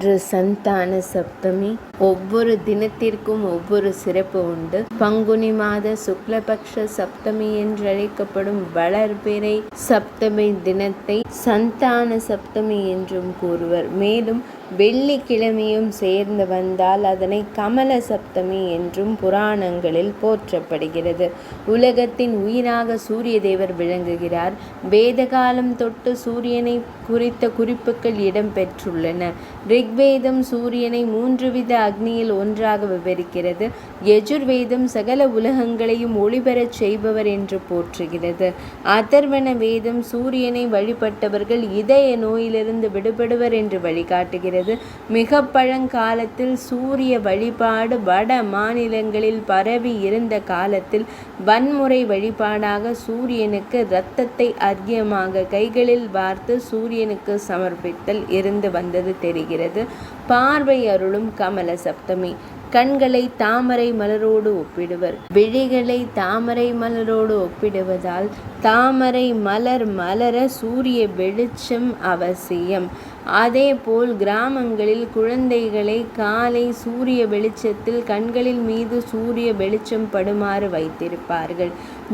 இன்று சந்தான சப்தமி. ஒவ்வொரு தினத்திற்கும் ஒவ்வொரு சிறப்பு உண்டு. பங்குனி மாத சுக்லபக்ஷ சப்தமி என்றழைக்கப்படும் வளர்பிறை சப்தமி தினத்தை சந்தான சப்தமி என்றும் கூறுவர். மேலும் வெள்ளிக்கிழமையும் சேர்ந்து வந்தால் அதனை கமல சப்தமி என்றும் புராணங்களில் போற்றப்படுகிறது. உலகத்தின் உயிராக சூரிய தேவர் விளங்குகிறார். வேதகாலம் தொட்டு சூரியனை குறித்த குறிப்புகள் இடம்பெற்றுள்ளன. ரிக்வேதம் சூரியனை 3 வித அக்னியில் ஒன்றாக விவரிக்கிறது. யஜுர்வேதம் சகல உலகங்களையும் ஒளிபெறச் செய்பவர் என்று போற்றுகிறது. அதர்வண வேதம் சூரியனை வழிபட்டவர்கள் இதய நோயிலிருந்து விடுபடுவர் என்று வழிகாட்டுகிறது. மிக பழங்காலத்தில் சூரிய வழிபாடு வட மாநிலங்களில் பரவி இருந்த காலத்தில் வன்முறை வழிபாடாக சூரியனுக்கு இரத்தத்தை அர்க்கியமாக கைகளில் வார்த்து சூரியனுக்கு சமர்ப்பித்தல் இருந்து வந்தது தெரிகிறது. பார்வை அருளும் கமல சப்தமி. கண்களை தாமரை மலரோடு ஒப்பிடுவர். விழிகளை தாமரை மலரோடு ஒப்பிடுவதால் தாமரை மலர் மலர சூரிய வெளிச்சம் அவசியம். அதேபோல் கிராமங்களில் குழந்தைகளை காலை சூரிய வெளிச்சத்தில் கண்களில் மீது சூரிய வெளிச்சம் படுமாறு வைத்திருப்பார்கள்.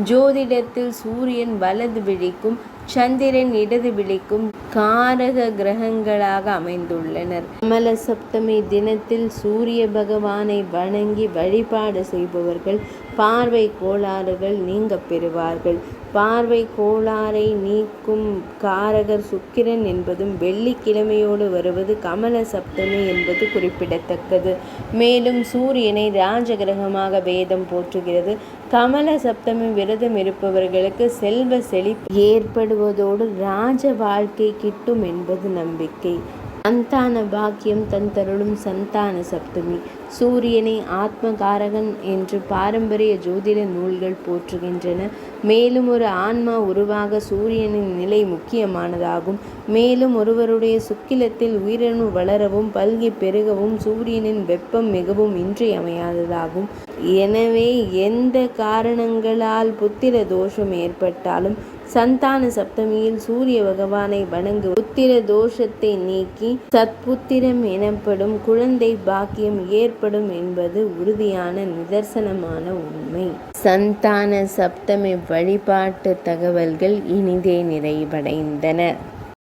ஜோதிடத்தில் சூரியன் வலது விழிக்கும் சந்திரன் இடது விழிக்கும் காரக கிரகங்களாக அமைந்துள்ளனர். கமல சப்தமி தினத்தில் சூரிய பகவானை வணங்கி வழிபாடு செய்பவர்கள் பார்வை கோளாறுகள் நீங்க பெறுவார்கள். பார்வை கோளாறை நீக்கும் காரகர் சுக்கிரன் என்பதும் வெள்ளிக்கிழமையோடு வருவது கமல சப்தமி என்பது குறிப்பிடத்தக்கது. மேலும் சூரியனை ராஜகிரகமாக வேதம் போற்றுகிறது. கமல சப்தமி விரதம் இருப்பவர்களுக்கு செல்வ செழிப்பு ஏற்படுவதோடு ராஜ வாழ்க்கை கிட்டும் என்பது நம்பிக்கை. சந்தான பாக்கியம் தந்தருளும் சந்தான சப்தமி. சூரியனை ஆத்மகாரகன் என்று பாரம்பரிய ஜோதிட நூல்கள் போற்றுகின்றன. மேலும் ஒரு ஆன்மா உருவாக சூரியனின் நிலை முக்கியமானதாகும். மேலும் ஒருவருடைய சுக்கிலத்தில் உயிரணு வளரவும் பல்கி பெருகவும் சூரியனின் வெப்பம் மிகவும் இன்றியமையாததாகும். எனவே எந்த காரணங்களால் புத்திர தோஷம் ஏற்பட்டாலும் சந்தான சப்தமியில் சூரிய பகவானை வணங்கு புத்திர தோஷத்தை நீக்கி சத்புத்திரம் எனப்படும் குழந்தை பாக்கியம் ஏற்படும் என்பது உறுதியான நிதர்சனமான உண்மை. சந்தான சப்தமி வழிபாட்டு தகவல்கள் இனிதே நிறைவடைந்தன.